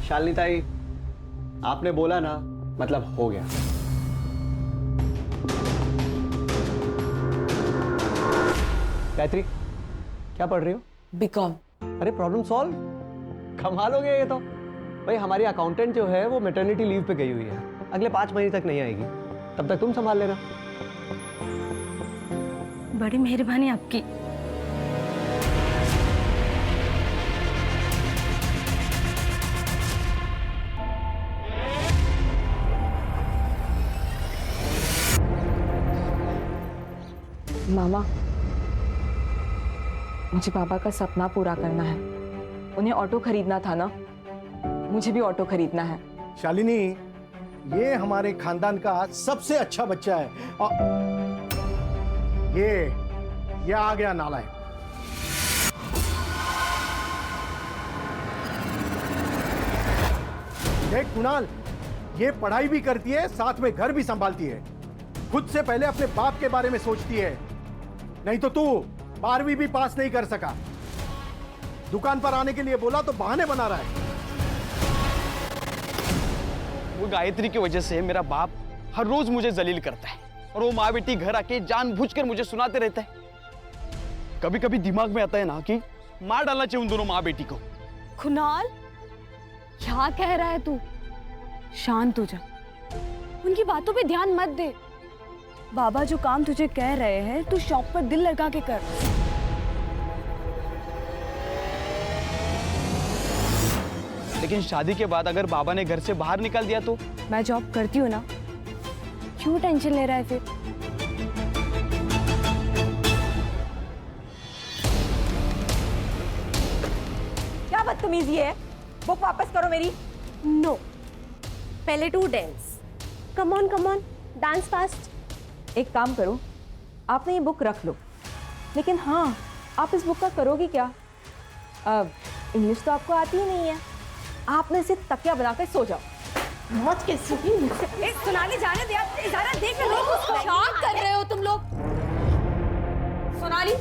शालिनी ताई, आपने बोला ना, मतलब हो गया। गायत्री, क्या पढ़ रही हो? बीकॉम। अरे प्रॉब्लम सॉल्व, कमाल हो गया ये तो। भाई हमारी अकाउंटेंट जो है वो मैटरनिटी लीव पे गई हुई है, अगले 5 महीने तक नहीं आएगी, तब तक तुम संभाल लेना। बड़ी मेहरबानी आपकी। मामा, मुझे पापा का सपना पूरा करना है। उन्हें ऑटो खरीदना था ना, मुझे भी ऑटो खरीदना है। शालिनी, ये हमारे खानदान का सबसे अच्छा बच्चा है। ये आ गया नालायक। देख कुणाल, ये पढ़ाई भी करती है, साथ में घर भी संभालती है। खुद से पहले अपने बाप के बारे में सोचती है। नहीं तो तू 12वीं भी पास नहीं कर सका। दुकान पर आने के लिए बोला तो बहाने बना रहा है। वो गायत्री की वजह से मेरा बाप हर रोज मुझे जलील करता है और वो माँ बेटी घर आके जानबूझकर मुझे सुनाते रहता है। कभी कभी दिमाग में आता है ना कि मार डालना चाहिए उन दोनों माँ बेटी को। कुणाल, क्या कह रहा है तू? शांत हो जा, उनकी बातों पे ध्यान मत दे। बाबा जो काम तुझे कह रहे हैं, तू शौक पर दिल लगा के कर। लेकिन शादी के बाद अगर बाबा ने घर से बाहर निकाल दिया तो? मैं जॉब करती हूँ ना, क्यों टेंशन ले रहा है फिर? क्या बदतमीजी है? बुक वापस करो मेरी। नो, पहले टू dance. Come on dance fast. एक काम करो, आपने ये बुक रख लो, लेकिन हाँ, आप इस बुक का करोगी क्या? इंग्लिश तो आपको आती ही नहीं है, आपने इसे तकिया बनाकर सो जाओ। मौज के सुनाने जाने दिया, ज़रा देख लो, क्या कर रहे हो तुम लोग? सोनाली,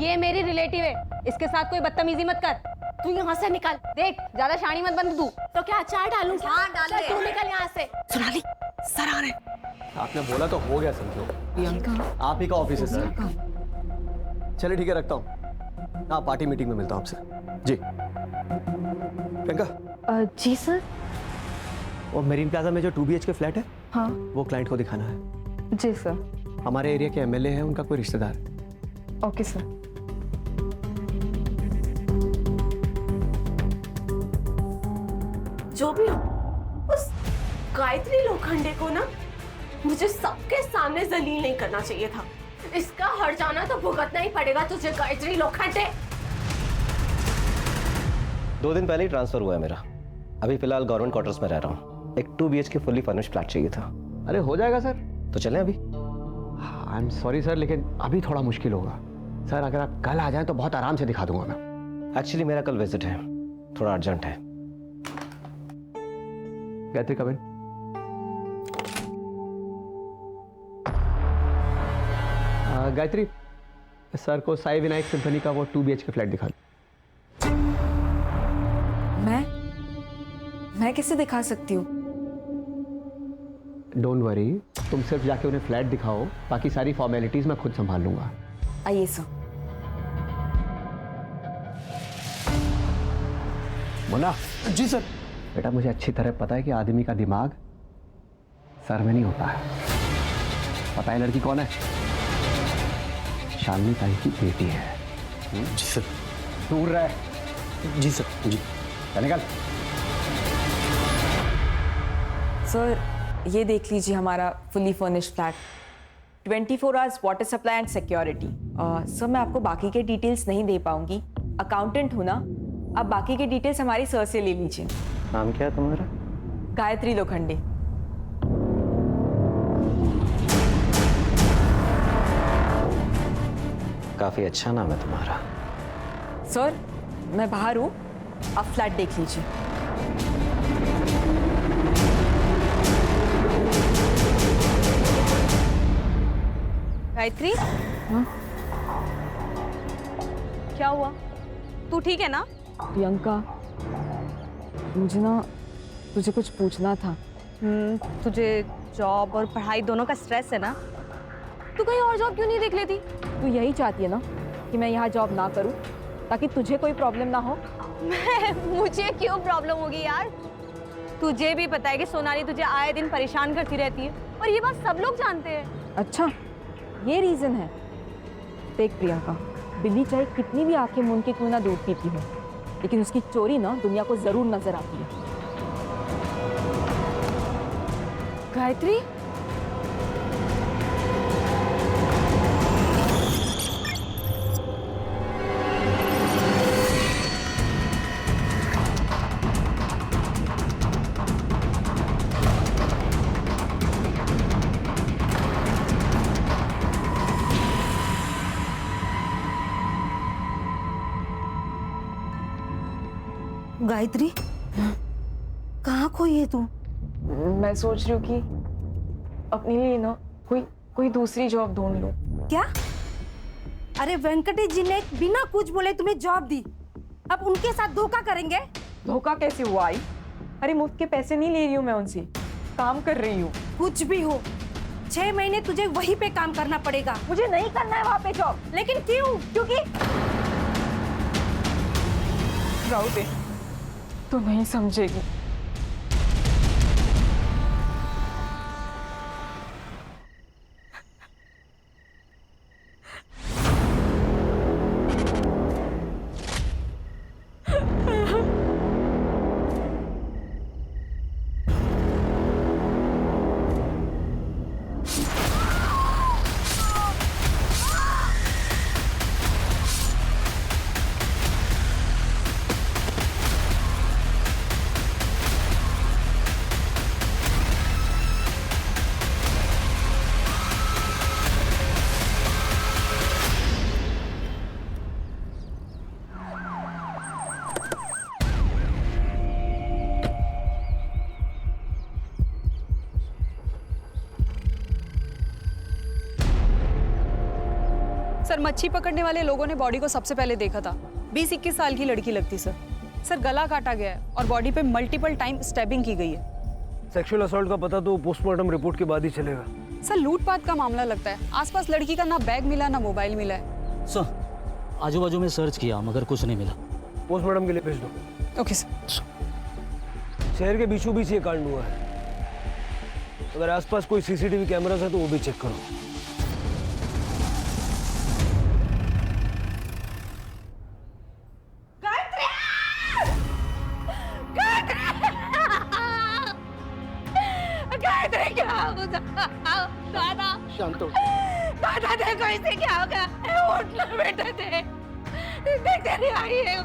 ये मेरी रिलेटिव है, इसके साथ कोई बदतमीजी मत कर। तू यहाँ से निकल। देख, ज्यादा शानी मत बन तू। तो क्या अचार डालूं? हाँ डाल दे। तू निकल यहाँ से। सोनाली, सर आ रहे हैं। आपने बोला तो हो गया समझो। प्रियंका, आप ही का ऑफिस है सर। चलिए ठीक है, रखता हूँ। हाँ, पार्टी मीटिंग में मिलता हूँ आपसे। जी प्रियंका। जी सर। और मेरीन प्लाजा में जो 2 BHK फ्लैट है, हाँ वो क्लाइंट को दिखाना है। जी सर। हमारे एरिया के MLA है, उनका कोई रिश्तेदार है। Okay sir. जो भी हो, उस गायत्री लोखंडे को ना मुझे सबके सामने जलील नहीं करना चाहिए था। इसका हर जाना तो भुगतना ही पड़ेगा तुझे, गायत्री लोखंडे। 2 दिन पहले ही ट्रांसफर हुआ है मेरा। अभी फिलहाल गवर्नमेंट क्वार्टर्स में रह रहा हूँ। एक 2 BHK फुल्ली फर्निश्ड फ्लैट चाहिए था। अरे हो जाएगा सर। तो चलें अभी? आई एम सॉरी सर, लेकिन अभी थोड़ा मुश्किल होगा सर। अगर आप कल आ जाएं तो बहुत आराम से दिखा दूंगा मैं। एक्चुअली मेरा कल विजिट है, थोड़ा अर्जेंट है। गायत्री कम इन। गायत्री, सर को साई विनायक सिम्फनी का वो 2 BHK फ्लैट दिखा दो। मैं कैसे दिखा सकती हूँ? डोंट वरी, तुम सिर्फ जाके उन्हें फ्लैट दिखाओ, बाकी सारी फॉर्मेलिटीज मैं खुद संभाल लूंगा। आइए सर। मुन्ना। जी सर। बेटा, मुझे अच्छी तरह पता है कि आदमी का दिमाग सर में नहीं होता है। पता है लड़की कौन है? शालिनी ताई की बेटी है। जी सर। दूर रहे। जी सर। जी। चल निकल। सर, ये देख लीजिए हमारा fully furnished flat, 24 hours water supply and security. Sir, मैं आपको बाकी के डिटेल्स नहीं दे पाऊंगी, अकाउंटेंट हूँ ना। आप बाकी के डिटेल्स हमारी सर से ले लीजिए। नाम क्या है तुम्हारा? गायत्री लोखंडे। काफी अच्छा नाम है तुम्हारा। सर, मैं बाहर हूँ, आप फ्लैट देख लीजिए। गायत्री, क्या हुआ? तू ठीक है ना? प्रियंका, मुझे ना तुझे कुछ पूछना था। तुझे जॉब और पढ़ाई दोनों का स्ट्रेस है ना? तू कहीं और जॉब क्यों नहीं देख लेती? तू यही चाहती है ना कि मैं यहाँ जॉब ना करूँ ताकि तुझे कोई प्रॉब्लम ना हो? मुझे क्यों प्रॉब्लम होगी यार? तुझे भी पता है कि सोनाली तुझे आए दिन परेशान करती रहती है और ये बात सब लोग जानते हैं। अच्छा, ये रीजन है। देख प्रियंका, बिल्ली चाहे कितनी भी आंखें मूंद के क्यों ना दूध पीती हो, लेकिन उसकी चोरी ना दुनिया को जरूर नजर आती है। गायत्री, गायत्री, कहाँ खोई है तू? मैं सोच रही हूँ कि अपने लिए ना कोई दूसरी जॉब ढूंढ लूं। क्या? अरे वेंकटेश जी ने बिना कुछ बोले तुम्हें जॉब दी, अब उनके साथ धोखा करेंगे? धोखा कैसे हुआ आई? अरे मुफ्त के पैसे नहीं ले रही हूँ मैं उनसे, काम कर रही हूँ। कुछ भी हो, 6 महीने तुझे वहीं पे काम करना पड़ेगा। मुझे नहीं करना है वहाँ पे जॉब। लेकिन क्यों? क्योंकि राहु दे, तो नहीं समझेगी। सर, मच्छी पकड़ने वाले लोगों ने बॉडी को सबसे पहले देखा था। 20-21 साल की लड़की लगती सर। सर, गला काटा गया है और बॉडी पे मल्टीपल टाइम स्टैबिंग की गई है। सेक्सुअल असॉल्ट का पता तो पोस्टमार्टम रिपोर्ट के बाद ही चलेगा। सर, लूटपाट का मामला लगता है। आसपास लड़की का ना बैग मिला ना मोबाइल मिला है। सर, आजू बाजू में सर्च किया मगर कुछ नहीं मिला। पोस्टमार्टम के लिए भेज दो। Okay sir. शहर के बीचों बीच ये कांड हुआ है। अगर आसपास कोई सीसीटीवी कैमरास है तो वो भी चेक करो। दादा, शांत हो। दादा देखो इसे क्या हो गया? उठना बेटा, देख तेरी आई है।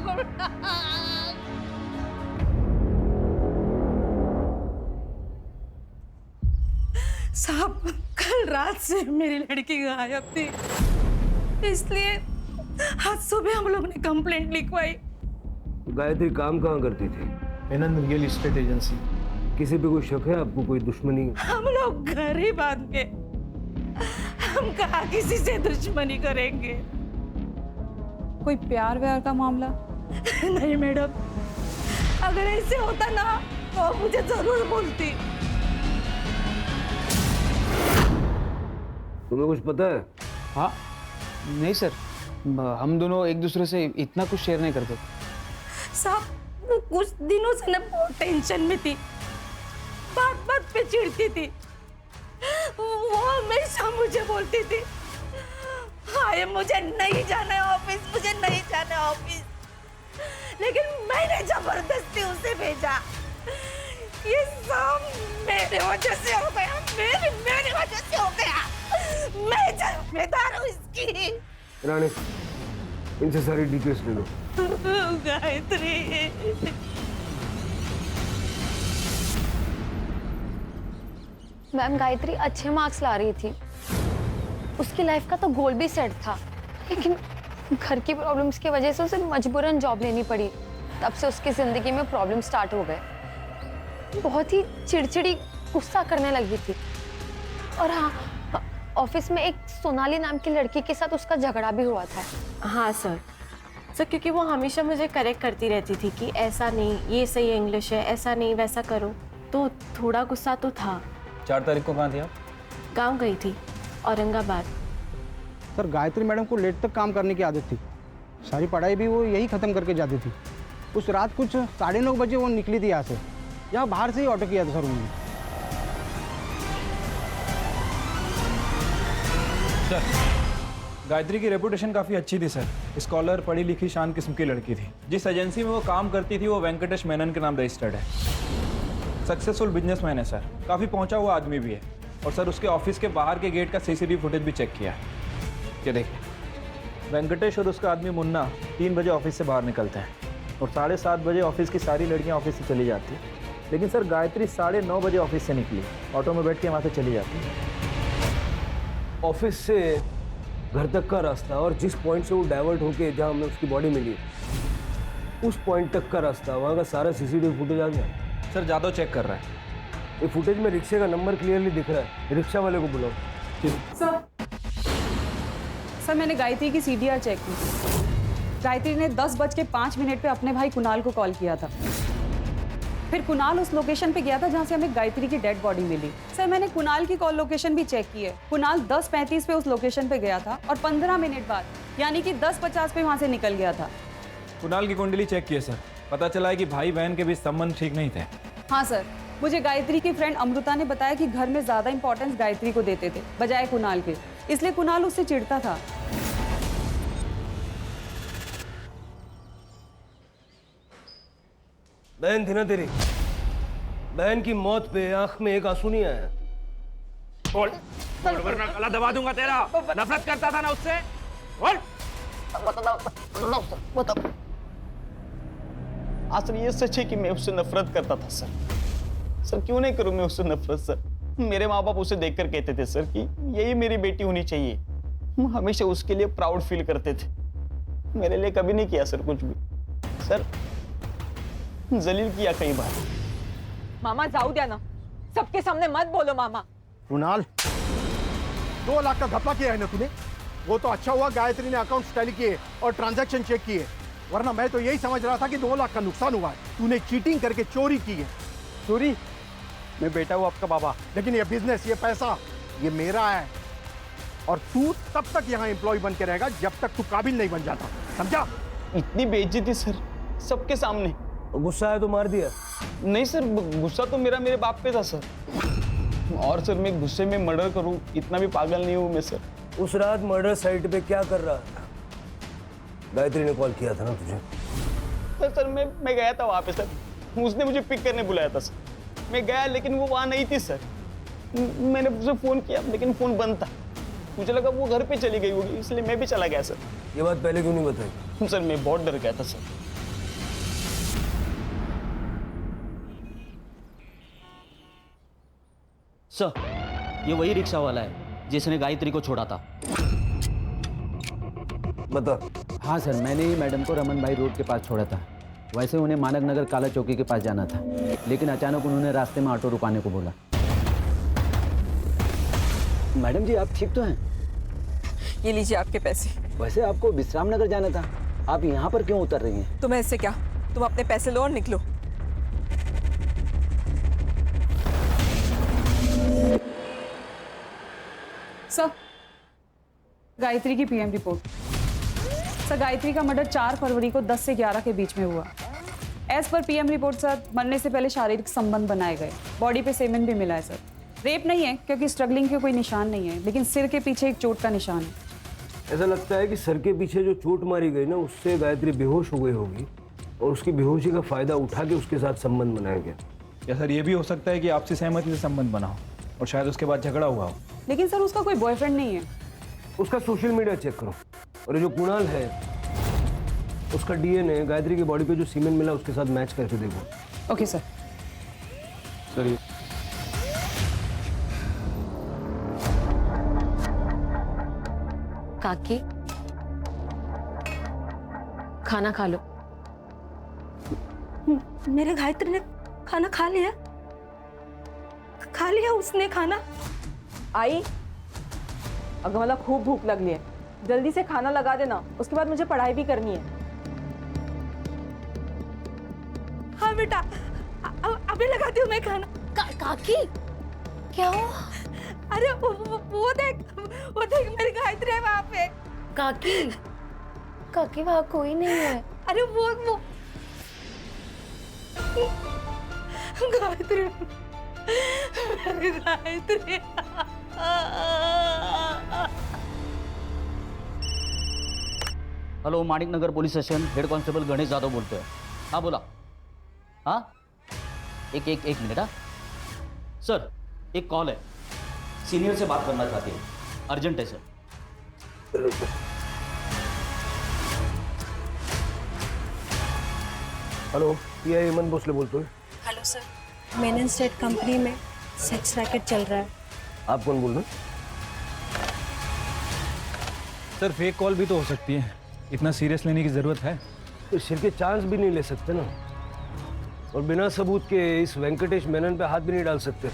साहब, कल रात से मेरी लड़की गायब थी, इसलिए आज सुबह हम लोग ने कंप्लेंट लिखवाई। गायत्री काम कहाँ करती थी? एनंद रियल एस्टेट एजेंसी। किसी पे कोई शक है आपको? कोई दुश्मनी? हम लोग घर ही बांध के, हम कहाँ किसी से दुश्मनी करेंगे? कोई प्यार व्यार का मामला? नहीं मैडम, अगर ऐसे होता ना तो मुझे जरूर बोलती। तुम्हें कुछ पता है? हाँ, नहीं सर, हम दोनों एक दूसरे से इतना कुछ शेयर नहीं करते। साहब, वो कुछ दिनों से ना बहुत टेंशन में थी, बात बात पे चिढ़ती थी। वो हमेशा मुझे बोलती थी, हाय मुझे नहीं जाना है ऑफिस, मुझे नहीं जाना है ऑफिस, लेकिन मैंने जबरदस्ती उसे भेजा। ये सब मेरे वजह से हो गया, मेरी वजह से हो गया। मैं जिम्मेदार हूँ इसकी। रानी, इनसे सारी डिटेल्स ले लो। गायत्री, मैम, गायत्री अच्छे मार्क्स ला रही थी, उसकी लाइफ का तो गोल भी सेट था, लेकिन घर की प्रॉब्लम्स की वजह से उसे मजबूरन जॉब लेनी पड़ी। तब से उसकी जिंदगी में प्रॉब्लम स्टार्ट हो गए। बहुत ही चिड़चिड़ी, गुस्सा करने लगी थी। और हाँ, ऑफिस में एक सोनाली नाम की लड़की के साथ उसका झगड़ा भी हुआ था। हाँ सर, सर क्योंकि वो हमेशा मुझे करेक्ट करती रहती थी कि ऐसा नहीं, ये सही इंग्लिश है, ऐसा नहीं वैसा करो, तो थोड़ा गुस्सा तो था। 4 तारीख को कहाँ थी आप? गाँव गई थी, औरंगाबाद। सर गायत्री मैडम को लेट तक काम करने की आदत थी, सारी पढ़ाई भी वो यही ख़त्म करके जाती थी। उस रात कुछ 9:30 बजे वो निकली थी यहाँ से, यहाँ बाहर से ही ऑटो किया था सर उन्होंने। गायत्री की रेपुटेशन काफ़ी अच्छी थी सर। स्कॉलर, पढ़ी लिखी, शान किस्म की लड़की थी। जिस एजेंसी में वो काम करती थी वो वेंकटेश मेनन के नाम रजिस्टर्ड है। सक्सेसफुल बिजनेसमैन है सर, काफ़ी पहुंचा हुआ आदमी भी है। और सर उसके ऑफिस के बाहर के गेट का सीसीटीवी फुटेज भी चेक किया है। ये देखिए, वेंकटेश और उसका आदमी मुन्ना 3 बजे ऑफिस से बाहर निकलते हैं और 7:30 बजे ऑफिस की सारी लड़कियां ऑफिस से चली जाती हैं। लेकिन सर गायत्री 9:30 बजे ऑफिस से निकली, ऑटो में बैठ के वहाँ से चली जाती है। ऑफिस से घर तक का रास्ता और जिस पॉइंट से वो डाइवर्ट होके जहाँ हमें उसकी बॉडी मिली, उस पॉइंट तक का रास्ता, वहाँ का सारा सीसीटीवी फुटेज आ गया। सर जादव चेक कर रहा है। ये फुटेज में रिक्शे का नंबर क्लियरली दिख रहा है। रिक्शा वाले को बुलाओ। सर मैंने गायत्री की CDR चेक की। गायत्री ने 10:05 पे अपने भाई कुणाल को कॉल किया था। फिर कुणाल उस लोकेशन पे गया था जहाँ से हमें गायत्री की डेड बॉडी मिली। सर मैंने कुणाल की कॉल लोकेशन भी चेक की है। कुणाल 10:35 पे उस लोकेशन पे गया था और 15 मिनट बाद यानी कि 10:50 पे वहाँ से निकल गया था। कुणाल की कुंडली चेक की है सर, पता चला है कि भाई बहन के बीच संबंध ठीक नहीं थे। हाँ सर, मुझे गायत्री की फ्रेंड अमृता ने बताया कि घर में ज्यादा इंपॉर्टेंस गायत्री को देते थे बजाय कुणाल के, इसलिए कुणाल उससे चिढ़ता था। बहन थी ना तेरी, बहन की मौत पे आंख में एक आंसू नहीं आया। बोल वरना गला दबा दूंगा तेरा। नफरत करता था ना उससे, बोल। बताओ। असल ये सच है कि मैं उससे नफरत करता था सर। सर क्यों नहीं करूं मैं उससे नफरत सर। मेरे माँ बाप उसे देखकर कहते थे सर कि यही मेरी बेटी होनी चाहिए। हमेशा उसके लिए प्राउड फील करते थे। मेरे लिए कभी नहीं किया सर कुछ भी। सर जलील किया कई बार। मामा जाऊ द्या ना, सबके सामने मत बोलो मामा। कुणाल, 2 लाख का घपला किया है ना तूने? वो तो अच्छा हुआ गायत्री ने अकाउंट टैली किए और ट्रांजैक्शन चेक किए, वरना मैं तो यही समझ रहा था कि 2 लाख का नुकसान हुआ है। तूने चीटिंग करके चोरी की है। चोरी? मैं बेटा हूँ आपका बाबा। लेकिन ये बिजनेस, ये पैसा, ये मेरा है। और तू तब तक यहाँ एम्प्लॉय बन के रहेगा जब तक तू काबिल नहीं बन जाता, समझा? इतनी बेइज्जती सर सबके सामने। गुस्सा है तो मार दिया? नहीं सर, गुस्सा तो मेरे बाप पे था सर। और सर मैं गुस्से में मर्डर करूं इतना भी पागल नहीं हूं मैं सर। उस रात मर्डर साइट पे क्या कर रहा था? गायत्री ने कॉल किया था ना तुझे? सर मैं गया था वहां पे सर। उसने मुझे पिक करने बुलाया था सर। मैं गया लेकिन वो वहां नहीं थी सर। मैंने उसे फोन किया लेकिन फोन बंद था। मुझे लगा वो घर पे चली गई होगी, इसलिए मैं भी चला गया सर। ये बात पहले क्यों नहीं बताई? सर मैं बहुत डर गया था सर। सर ये वही रिक्शा वाला है जिसने गायत्री को छोड़ा था। बता। हाँ सर, मैंने ही मैडम को रमन भाई रोड के पास छोड़ा था। वैसे उन्हें मानक नगर काला चौकी के पास जाना था, लेकिन अचानक उन्होंने रास्ते में ऑटो रुकाने को बोला। मैडम जी आप ठीक तो हैं? ये लीजिए आपके पैसे। वैसे आपको विश्राम नगर जाना था, आप यहाँ पर क्यों उतर रही हैं? तुम्हें इससे क्या, तुम अपने पैसे लो और निकलो। सर गायत्री की PM रिपोर्ट। सर गायत्री का मर्डर 4 फरवरी को 10 से 11 के बीच में हुआ। As per PM report sir, मरने से पहले शारीरिक संबंध बनाए गए। बॉडी पे सेमेन भी मिला है सर। रेप नहीं है क्योंकि स्ट्रगलिंग के कोई निशान नहीं है, लेकिन सिर के पीछे एक चोट का निशान है। ऐसा लगता है कि सर के पीछे जो चोट मारी गई ना, उससे गायत्री बेहोश हो गई होगी और उसकी बेहोशी का फायदा उठा के उसके साथ संबंध बनाया गया। या सर ये भी हो सकता है कि आपसी सहमति से संबंध बना हो और शायद उसके बाद झगड़ा हुआ हो। लेकिन सर उसका कोई बॉयफ्रेंड नहीं है। उसका सोशल मीडिया चेक करो, और ये जो कुणाल है उसका DNA गायत्री की बॉडी पे जो सीमेंट मिला उसके साथ मैच करके देखो। Okay sir. सर काकी खाना खा लो। मेरे गायत्री ने खाना खा लिया? खा लिया उसने खाना? आई, अगर मतलब खूब भूख लग रही है, जल्दी से खाना लगा देना, उसके बाद मुझे पढ़ाई भी करनी है। बेटा, अभी लगाती हूँ मैं खाना। काकी क्या हुआ? अरे वो देख मेरी गायत्री है वहाँ पे। काकी वहाँ कोई नहीं है। अरे वो गायत्री, मेरी Gayatri. Hello, Manik Nagar police station, head constable Ganesh Jadhav बोलते हैं। हाँ बोला। हाँ एक मिनट। हाँ सर, एक कॉल है, सीनियर से बात करना चाहते हैं, अर्जेंट है सर। हेलो, ये हेमंत भोसले बोलते हैं। Hello sir, Menon state company में सेक्स रैकेट चल रहा है। आप कौन बोल रहे हैं? सर फेक कॉल भी तो हो सकती है, इतना सीरियस लेने की जरूरत है? तो सिर के चांस भी नहीं ले सकते ना, और बिना सबूत के इस वेंकटेश मेनन पे हाथ भी नहीं डाल सकते।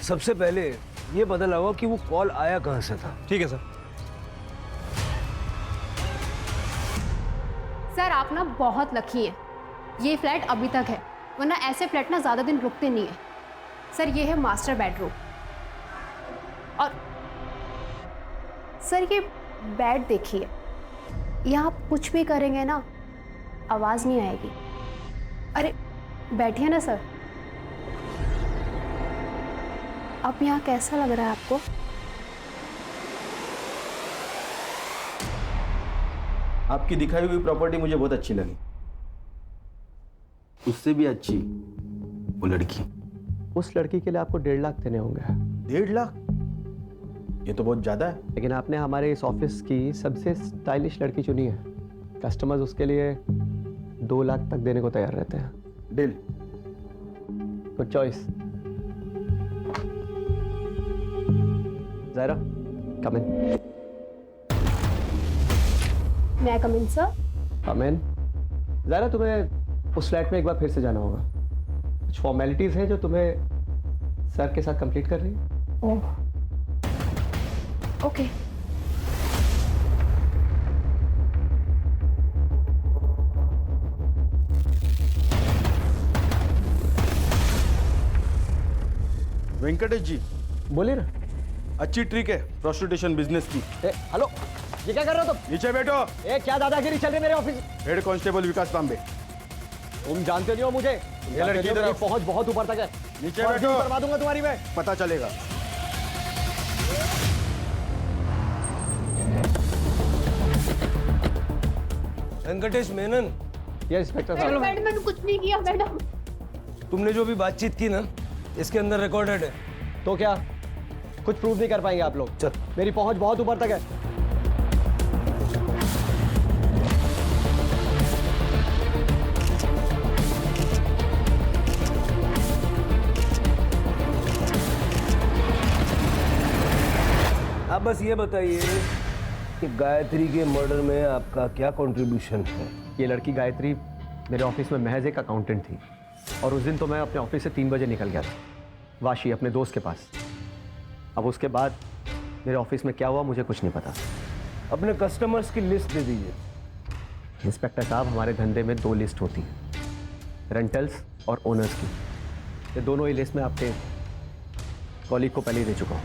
सबसे पहले ये पता लगाओ कि वो कॉल आया कहाँ से था। ठीक है सर। सर आप ना बहुत लकी है, ये फ्लैट अभी तक है, वरना ऐसे फ्लैट ना ज़्यादा दिन रुकते नहीं है। सर ये है मास्टर बेडरूम, और सर ये बेड देखिए, यहाँ आप कुछ भी करेंगे ना आवाज़ नहीं आएगी। अरे बैठिए ना सर। अब यहाँ कैसा लग रहा है आपको? आपकी दिखाई हुई प्रॉपर्टी मुझे बहुत अच्छी लगी, उससे भी अच्छी वो लड़की। उस लड़की के लिए आपको 1.5 लाख देने होंगे। 1.5 लाख? ये तो बहुत ज़्यादा है। लेकिन आपने हमारे इस ऑफिस की सबसे स्टाइलिश लड़की चुनी है, कस्टमर्स उसके लिए 2 लाख तक देने को तैयार रहते हैं। Deal. Good choice. Zaira, come in. मैं कम इन सर? कम इन। ज़ायरा, तुम्हें उस फ्लैट में एक बार फिर से जाना होगा, कुछ फॉर्मेलिटीज़ हैं जो तुम्हें सर के साथ कंप्लीट कर रही है। Oh okay. वेंकटेश जी बोलिए ना। अच्छी ट्रिक है प्रोस्टिट्यूशन बिजनेस की। हेलो, ये क्या कर रहे हो तुम? नीचे बैठो। क्या दादागिरी चल रही है मेरे ऑफिस? हेड कांस्टेबल विकास तांबे। तुम जानते नहीं हो मुझे, ये लड़की मेरी पहुंच बहुत ऊपर तक है। नीचे बैठो, करवा दूंगा तुम्हारी मैं। पता चलेगा। वेंकटेश मेनन। ये इंस्पेक्टर साहब। मैडम मैंने कुछ नहीं किया मैडम। तुमने जो भी बातचीत की ना, इसके अंदर रिकॉर्डेड है। तो क्या कुछ प्रूव नहीं कर पाएंगे आप लोग? चल, मेरी पहुंच बहुत ऊपर तक है। आप बस ये बताइए कि गायत्री के मर्डर में आपका क्या कंट्रीब्यूशन है? ये लड़की गायत्री मेरे ऑफिस में महज एक अकाउंटेंट थी, और उस दिन तो मैं अपने ऑफिस से 3 बजे निकल गया था वाशी अपने दोस्त के पास। अब उसके बाद मेरे ऑफिस में क्या हुआ मुझे कुछ नहीं पता। अपने कस्टमर्स की लिस्ट दे दीजिए। इंस्पेक्टर साहब, हमारे धंधे में 2 लिस्ट होती हैं, रेंटल्स और ओनर्स की। ये दोनों ही लिस्ट में आपके कॉलीग को पहले ही दे चुका हूँ।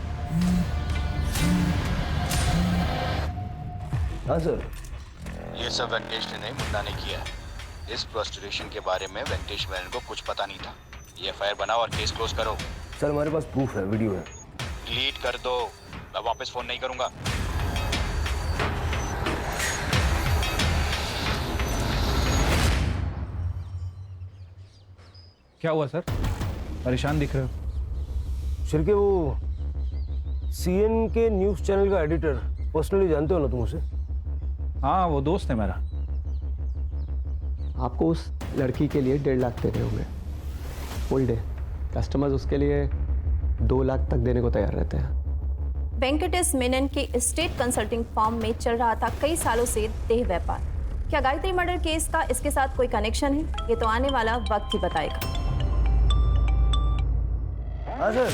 हाँ सर। ये सब वेंकटेश ने नहीं, मुन्ना ने किया है। इस प्रोस्टिट्यूशन के बारे में वेंकटेश मेनन को कुछ पता नहीं था। ये एफआईआर बनाओ और केस क्लोज करो। सर हमारे पास प्रूफ है, वीडियो है। डिलीट कर दो, मैं वापस फोन नहीं करूंगा। क्या हुआ सर, परेशान दिख रहे हो? शिरके, वो सीएन के न्यूज़ चैनल का एडिटर पर्सनली जानते हो ना तुम उसे? हाँ, वो दोस्त है मेरा। आपको उस लड़की के लिए 1.5 लाख देने होंगे फुल डे। कस्टमर्स उसके लिए 2 लाख तक देने को तैयार रहते हैं। वेंकटेश मेनन के स्टेट कंसल्टिंग फर्म में चल रहा था कई सालों से देह व्यापार। क्या गायत्री मर्डर केस का इसके साथ कोई कनेक्शन है? ये तो आने वाला वक्त ही बताएगा। हाँ सर।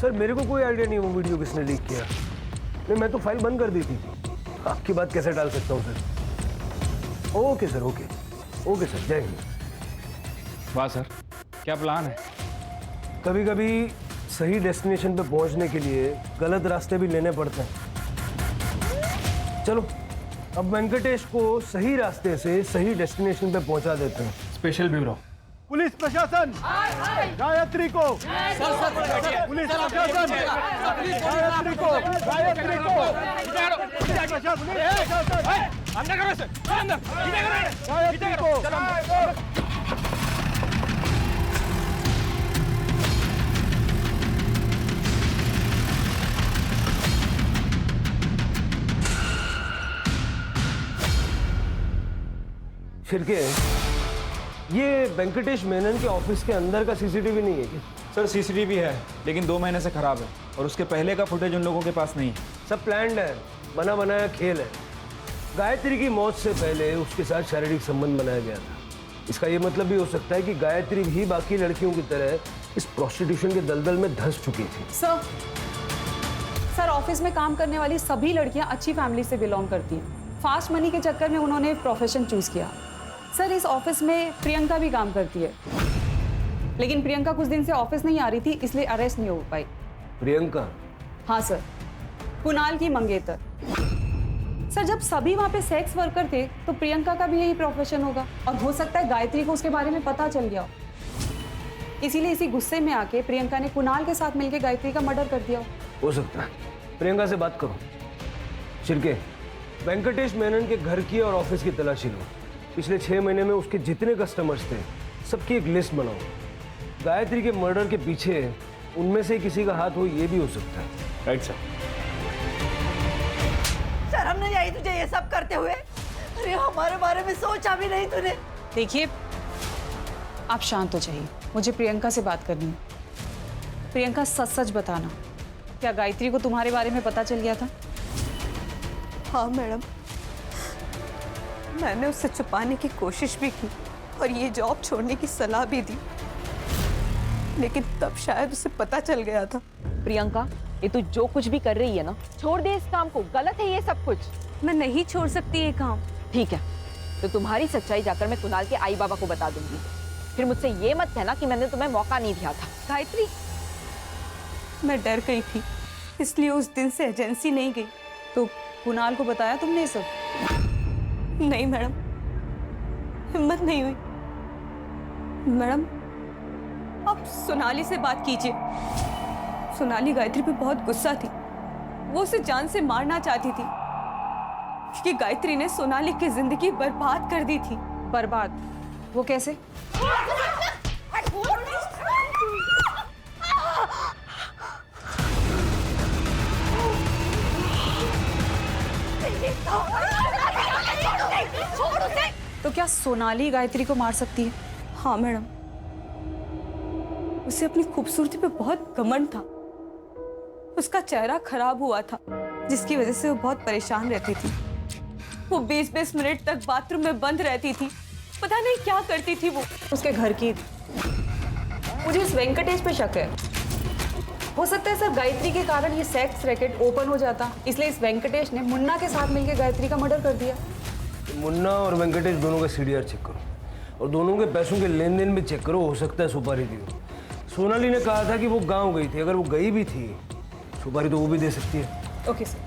सर मेरे को कोई आइडिया नहीं वो वीडियो किसने लीक किया। नहीं, मैं तो फाइल बंद कर दी थी। आपकी बात कैसे डाल सकता हूँ sir? Okay sir, okay sir, जय हिंद। वाह सर, क्या प्लान है? कभी कभी सही डेस्टिनेशन पे पहुंचने के लिए गलत रास्ते भी लेने पड़ते हैं। चलो अब वेंकटेश को सही रास्ते से सही डेस्टिनेशन पे पहुंचा देते हैं। स्पेशल ब्यूरो, पुलिस प्रशासन, गायत्री को, पुलिस प्रशासन, गायत्री को, गायत्री को, अंदर करो सर, अंदर, गायत्री को। छिड़के, ये वेंकटेश मेनन के ऑफिस के अंदर का सीसीटीवी नहीं है क्या? सर सीसीटीवी है, लेकिन 2 महीने से खराब है और उसके पहले का फुटेज उन लोगों के पास नहीं है। सब प्लान्ड है, बना बनाया खेल है। गायत्री की मौत से पहले उसके साथ शारीरिक संबंध बनाया गया था। इसका ये मतलब भी हो सकता है कि गायत्री भी बाकी लड़कियों की तरह इस प्रोस्टिट्यूशन के दलदल में धंस चुकी थी। सर ऑफिस में काम करने वाली सभी लड़कियां अच्छी फैमिली से बिलोंग करती हैं। फास्ट मनी के चक्कर में उन्होंने प्रोफेशन चूज किया। सर इस ऑफिस में प्रियंका भी काम करती है, लेकिन प्रियंका कुछ दिन से ऑफिस नहीं आ रही थी, इसलिए अरेस्ट नहीं हो पाई। प्रियंका? हाँ सर, कुणाल की मंगेतर। सर जब सभी वहाँ पे सेक्स वर्कर थे तो प्रियंका का भी यही प्रोफेशन होगा, और हो सकता है गायत्री को उसके बारे में पता चल गया हो, इसीलिए इसी गुस्से में आके प्रियंका ने कुणाल के साथ मिलकर गायत्री का मर्डर कर दिया हो सकता है। प्रियंका से बात करो। छिड़के, वेंकटेश मेनन के घर की और ऑफिस की तलाशी लो। पिछले 6 महीने में उसके जितने कस्टमर्स थे सबकी एक लिस्ट बनाओ। गायत्री के मर्डर के पीछे उनमें से किसी का हाथ हो, ये भी हो सकता है। Right sir. शर्म नहीं आई तुझे ये सब करते हुए? अरे हमारे बारे में सोचा भी नहीं तूने। देखिए आप शांत हो जाइए, मुझे प्रियंका से बात करनी है। प्रियंका सच सच बताना, क्या गायत्री को तुम्हारे बारे में पता चल गया था? हाँ मैडम, मैंने उससे छुपाने की कोशिश भी की और ये जॉब छोड़ने की सलाह भी दी, लेकिन तब शायद उसे पता चल गया था। प्रियंका, ये तू जो कुछ भी कर रही है ना, छोड़ दे इस काम को। गलत है ये सब कुछ। मैं नहीं छोड़ सकती ये काम। ठीक है, तो तुम्हारी सच्चाई जाकर मैं कुणाल के आई बाबा को बता दूंगी। फिर मुझसे ये मत कहना कि मैंने तुम्हें मौका नहीं दिया था। गायत्री, मैं डर गई थी, इसलिए उस दिन से एजेंसी नहीं गई। तो कुणाल को बताया तुमने ये सब? नहीं मैडम, हिम्मत नहीं हुई। मैडम आप सोनाली से बात कीजिए। सोनाली गायत्री पे बहुत गुस्सा थी, वो उसे जान से मारना चाहती थी, क्योंकि गायत्री ने सोनाली की जिंदगी बर्बाद कर दी थी। बर्बाद? वो कैसे? तो क्या सोनाली गायत्री को मार सकती है? हाँ मैडम, उसे अपनी खूबसूरती पे बहुत घमंड था। उसका चेहरा खराब हुआ था, जिसकी वजह से वो बहुत परेशान रहती थी। वो 20-20 मिनट तक बाथरूम में बंद रहती थी, पता नहीं क्या करती थी। वो उसके घर की थी। मुझे इस वेंकटेश पे शक है। हो सकता है सर गायत्री के कारण ये सेक्स रैकेट ओपन हो जाता, इसलिए इस वेंकटेश ने मुन्ना के साथ मिलकर गायत्री का मर्डर कर दिया। मुन्ना और वेंकटेश दोनों का सीडीआर चेक करो और दोनों के पैसों के लेन देन भी चेक करो। हो सकता है सुपारी दी हो। सोनाली ने कहा था कि वो गांव गई थी, अगर वो गई भी थी सुपारी तो वो भी दे सकती है। Okay sir.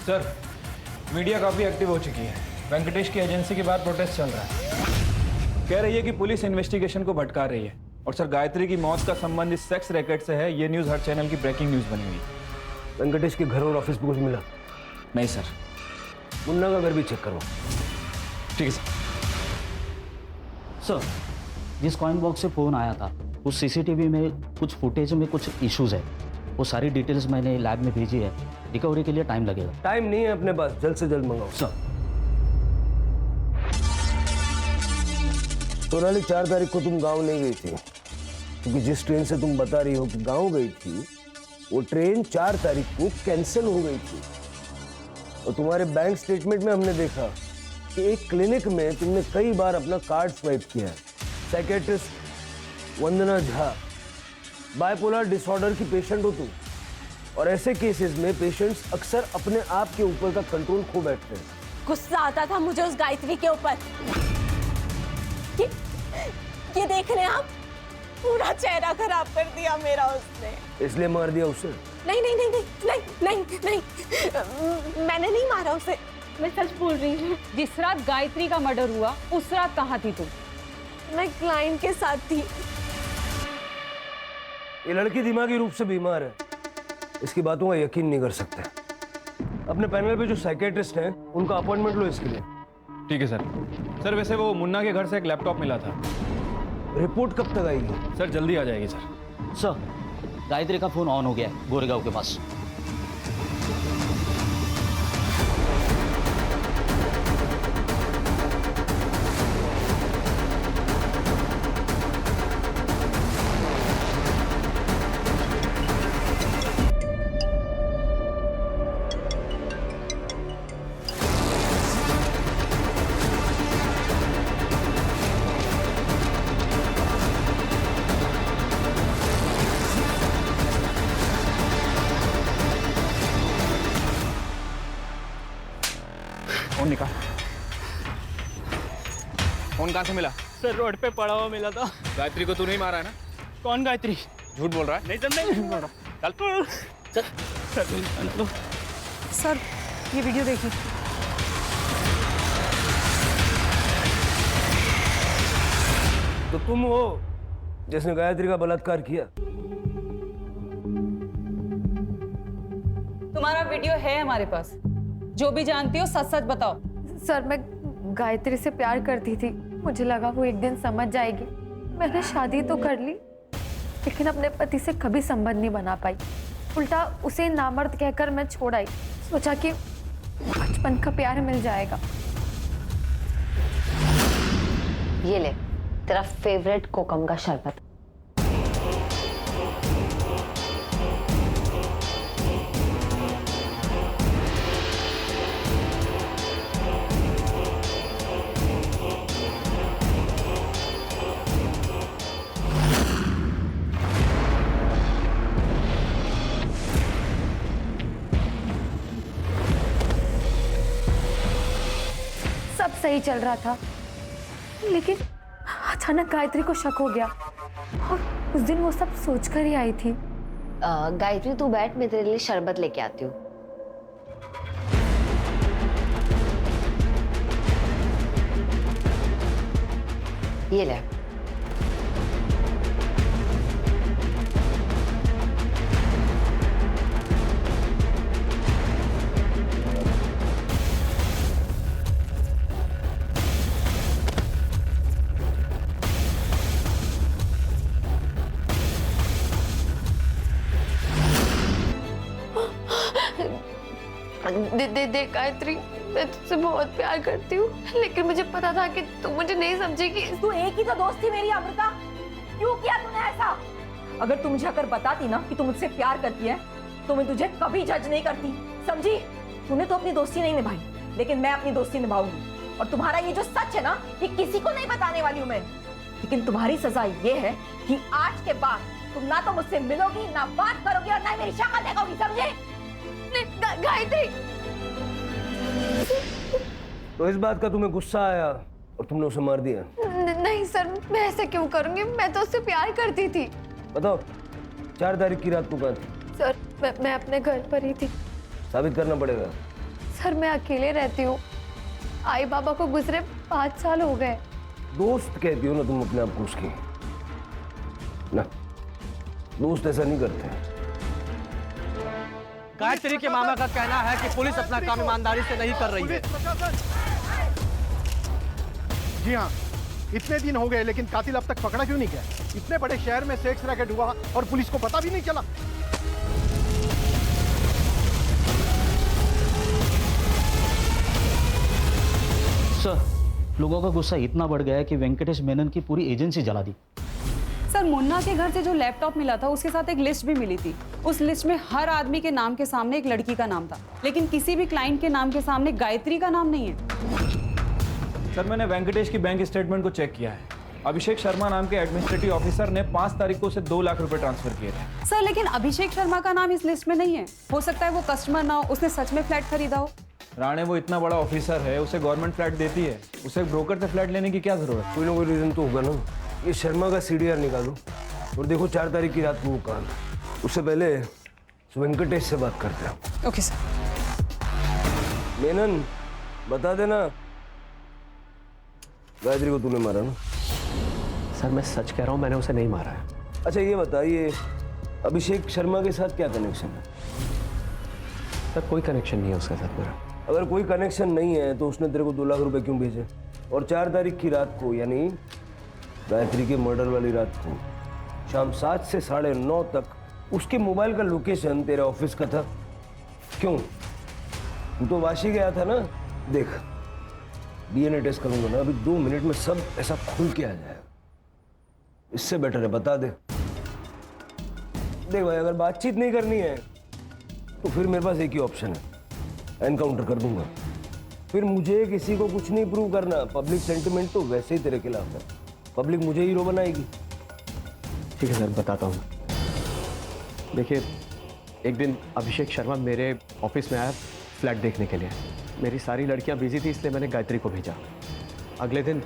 सर मीडिया काफ़ी एक्टिव हो चुकी है। वेंकटेश की एजेंसी के बाद प्रोटेस्ट चल रहा है। कह रही है कि पुलिस इन्वेस्टिगेशन को भटका रही है, और सर गायत्री की मौत का संबंध इस सेक्स रैकेट से है। ये न्यूज़ हर चैनल की ब्रेकिंग न्यूज़ बनी हुई। वेंकटेश के घर और ऑफिस में कुछ मिला? नहीं सर। मुन्ना का घर भी चेक करो। ठीक है सर। सर जिस कॉइन बॉक्स से फ़ोन आया था उस सीसीटीवी में कुछ फुटेज में कुछ इश्यूज है, वो सारी डिटेल्स मैंने लैब में भेजी है। रिकवरी के लिए टाइम लगेगा। टाइम नहीं है अपने पास, जल्द से जल्द मंगाओ। सर सोनाली 4 तारीख को तुम गांव नहीं गई थी, क्योंकि जिस ट्रेन से तुम बता रही हो कि गांव गई थी वो ट्रेन 4 तारीख को कैंसिल हो गई थी। और तुम्हारे बैंक स्टेटमेंट में हमने देखा कि एक क्लिनिक में तुमने कई बार अपना कार्ड स्वाइप किया है। साइकेट्रिस्ट वंदना झा, बाइपोलर डिसऑर्डर की पेशेंट हो तुम, और ऐसे केसेस में पेशेंट्स अक्सर अपने आप के ऊपर का कंट्रोल खो बैठते हैं। गुस्सा आता था मुझे उस गायत्री के ऊपर ये देख रहे हैं आप, पूरा चेहरा खराब कर दिया मेरा उसने। इसलिए मार दिया उसे? नहीं नहीं नहीं नहीं नहीं नहीं नहीं, मैंने नहीं मारा उसे, मैं सच बोल रही हूँ। जिस रात गायत्री का मर्डर हुआ उस रात कहाँ थी तुम? मैं क्लाइंट के साथ थी। ये लड़की दिमागी रूप से बीमार है, इसकी बातों का यकीन नहीं कर सकते। अपने पैनल पे जो साइकेट्रिस्ट हैं उनका अपॉइंटमेंट लो इसके लिए। ठीक है सर। सर वैसे वो मुन्ना के घर से एक लैपटॉप मिला था। रिपोर्ट कब तक आएगी? सर जल्दी आ जाएगी सर। सर गायत्री का फोन ऑन हो गया है गोरेगांव के पास। फोन निकाल। फोन कहाँ से मिला? सर रोड पे पड़ा हुआ मिला था। गायत्री को तू नहीं मारा है ना? कौन गायत्री? झूठ बोल रहा है? नहीं सर, नहीं झूठ बोल रहा। चल सर। सर ये वीडियो देखिए। तो तुम हो जिसने गायत्री का बलात्कार किया? तुम्हारा वीडियो है हमारे पास, जो भी जानती हो सच सच बताओ। सर मैं गायत्री से प्यार करती थी, मुझे लगा वो एक दिन समझ जाएगी। मैंने शादी तो कर ली लेकिन अपने पति से कभी संबंध नहीं बना पाई। उल्टा उसे नामर्द कहकर मैं छोड़ आई। सोचा कि बचपन का प्यार मिल जाएगा। ये ले तेरा फेवरेट कोकम का शरबत। सब सही चल रहा था लेकिन अचानक गायत्री को शक हो गया और उस दिन वो सब सोचकर ही आई थी। गायत्री तू बैठ, मैं तेरे लिए शरबत लेके आती हूँ। ये ले। दे गायत्री, मैं तुझसे बहुत प्यार करती हूँ लेकिन मुझे पता था कि तू मुझे नहीं समझेगी। तू एक ही तो दोस्त थी मेरी अमृता, क्यों किया तूने ऐसा? अगर तू मुझे अगर बताती ना कि तू मुझसे प्यार करती है तो मैं तुझे कभी जज नहीं करती, समझी? तूने तो अपनी दोस्ती नहीं निभाई लेकिन मैं अपनी दोस्ती निभाऊंगी। और तुम्हारा ये जो सच है ना, ये किसी को नहीं बताने वाली हूँ मैं। लेकिन तुम्हारी सजा ये है कि आज के बाद तुम ना तो मुझसे मिलोगी, ना बात करोगी और ना मेरी शक्ल देखोगी, समझे? गायत्री, तो इस बात का तुम्हें गुस्सा आया और तुमने उसे मार दिया? नहीं सर, मैं ऐसा क्यों करूंगी? मैं तो उससे प्यार करती थी। बताओ 4 तारीख की रात को कहाँ थी? सर मैं अपने घर पर ही थी। साबित करना पड़ेगा। सर मैं अकेले रहती हूँ, आई बाबा को गुजरे 5 साल हो गए। दोस्त कहती हो ना तुम अपने आप को उसकी? ना, दोस्त ऐसा नहीं करते। गायत्री के मामा का कहना है कि पुलिस अपना काम ईमानदारी से नहीं कर रही है। जी हाँ, इतने दिन हो गए लेकिन कातिल अब तक पकड़ा क्यों नहीं गया? इतने बड़े शहर में सेक्स रैकेट हुआ और पुलिस को पता भी नहीं चला। सर लोगों का गुस्सा इतना बढ़ गया है कि वेंकटेश मेनन की पूरी एजेंसी जला दी। सर मुन्ना के घर से जो लैपटॉप मिला था उसके साथ एक लिस्ट भी मिली थी। उस लिस्ट में हर आदमी के नाम के सामने एक लड़की का नाम था लेकिन किसी भी क्लाइंट के नाम के सामने गायत्री का नाम नहीं है। सर मैंने वेंकटेश की बैंक स्टेटमेंट को चेक किया है। अभिषेक शर्मा नाम के एडमिनिस्ट्रेटिव ऑफिसर ने 5 तारीख को उसे 2 लाख रुपए ट्रांसफर किए थे। सर लेकिन अभिषेक शर्मा का नाम इस लिस्ट में नहीं है। हो सकता है वो कस्टमर ना हो, उसने सच में फ्लैट खरीदा हो। राणे वो इतना बड़ा ऑफिसर है, उसे गवर्नमेंट फ्लैट देती है, उसे ब्रोकर से फ्लैट लेने की क्या जरूरत? कोई ना कोई रीजन तो होगा ना। ये शर्मा का CDR निकालो और देखो 4 तारीख की रात को वो कहाँ है। उससे पहले वेंकटेश से बात करते हैं। Okay sir. मेनन बता देना गायत्री को तूने मारा ना? सर मैं सच कह रहा हूँ, मैंने उसे नहीं मारा है। अच्छा ये बताइए अभिषेक शर्मा के साथ क्या कनेक्शन है? सर कोई कनेक्शन नहीं है उसके साथ मेरा। अगर कोई कनेक्शन नहीं है तो उसने तेरे को 2 लाख रुपए क्यों भेजे? और 4 तारीख की रात को यानी गायत्री के मर्डर वाली रात को शाम 7 से 9:30 तक उसके मोबाइल का लोकेशन तेरे ऑफिस का था क्यों? तू तो वाशी गया था ना? देख DNA टेस्ट करूंगा ना अभी 2 मिनट में सब ऐसा खुल के आ जाएगा। इससे बेटर है बता दे। देख भाई अगर बातचीत नहीं करनी है तो फिर मेरे पास एक ही ऑप्शन है, एनकाउंटर कर दूंगा। फिर मुझे किसी को कुछ नहीं प्रूव करना। पब्लिक सेंटिमेंट तो वैसे ही तेरे खिलाफ है, पब्लिक मुझे हीरो बनाएगी। ठीक है सर बताता हूँ। देखिए एक दिन अभिषेक शर्मा मेरे ऑफिस में आया फ्लैट देखने के लिए। मेरी सारी लड़कियां बिजी थी इसलिए मैंने गायत्री को भेजा। अगले दिन